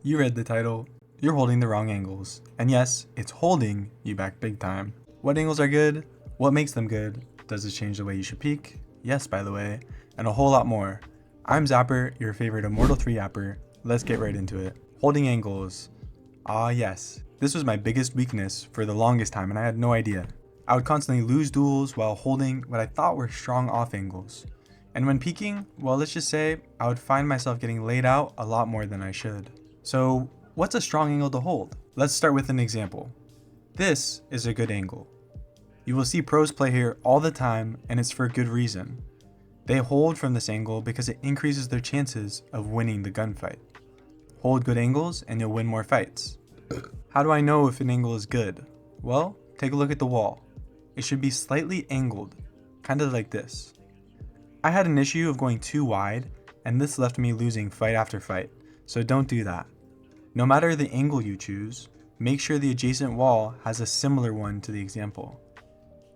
You read the title. You're holding the wrong angles. And yes, it's holding you back big time. What angles are good? What makes them good? Does it change the way you should peek? Yes, by the way. And a whole lot more. I'm Zapper, your favorite Immortal 3 yapper. Let's get right into it. Holding angles. Ah yes, this was my biggest weakness for the longest time and I had no idea. I would constantly lose duels while holding what I thought were strong off angles. And when peeking, well, let's just say I would find myself getting laid out a lot more than I should. So what's a strong angle to hold? Let's start with an example. This is a good angle. You will see pros play here all the time and it's for a good reason. They hold from this angle because it increases their chances of winning the gunfight. Hold good angles and you'll win more fights. How do I know if an angle is good? Well, take a look at the wall. It should be slightly angled, kind of like this. I had an issue of going too wide and this left me losing fight after fight, so don't do that. No matter the angle you choose, make sure the adjacent wall has a similar one to the example.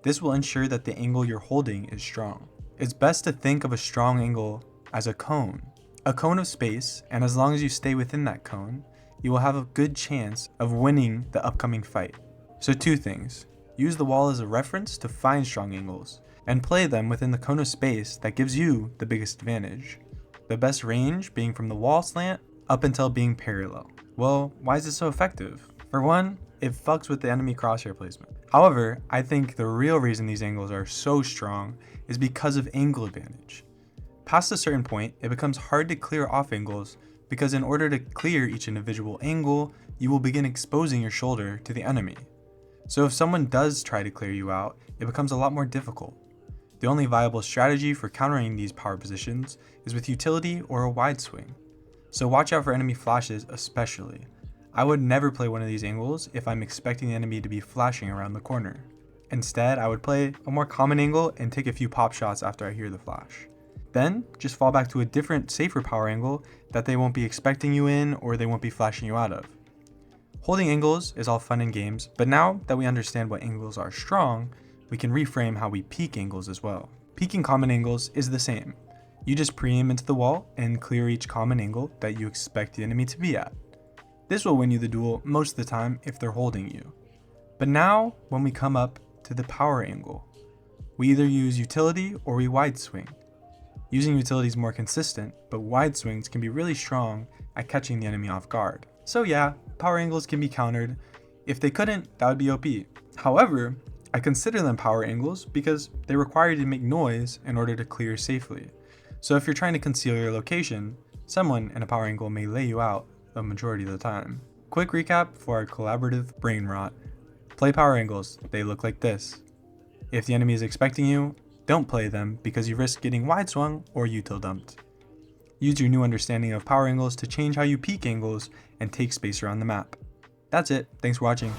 This will ensure that the angle you're holding is strong. It's best to think of a strong angle as a cone of space, and as long as you stay within that cone, you will have a good chance of winning the upcoming fight. So two things. Use the wall as a reference to find strong angles, and play them within the cone of space that gives you the biggest advantage. The best range being from the wall slant up until being parallel. Well, why is it so effective? For one, it fucks with the enemy crosshair placement. However, I think the real reason these angles are so strong is because of angle advantage. Past a certain point, it becomes hard to clear off angles because in order to clear each individual angle, you will begin exposing your shoulder to the enemy. So if someone does try to clear you out, it becomes a lot more difficult. The only viable strategy for countering these power positions is with utility or a wide swing. So watch out for enemy flashes especially. I would never play one of these angles if I'm expecting the enemy to be flashing around the corner. Instead, I would play a more common angle and take a few pop shots after I hear the flash. Then, just fall back to a different, safer power angle that they won't be expecting you in or they won't be flashing you out of. Holding angles is all fun and games, but now that we understand what angles are strong, we can reframe how we peek angles as well. Peeking common angles is the same. You just pre-aim into the wall and clear each common angle that you expect the enemy to be at. This will win you the duel most of the time if they're holding you. But now, when we come up to the power angle, we either use utility or we wide swing. Using utility is more consistent, but wide swings can be really strong at catching the enemy off guard. So yeah, power angles can be countered. If they couldn't, that would be OP. However, I consider them power angles because they require you to make noise in order to clear safely. So if you're trying to conceal your location, someone in a power angle may lay you out the majority of the time. Quick recap for our collaborative brain rot. Play power angles, they look like this. If the enemy is expecting you, don't play them because you risk getting wide swung or util dumped. Use your new understanding of power angles to change how you peek angles and take space around the map. That's it, thanks for watching.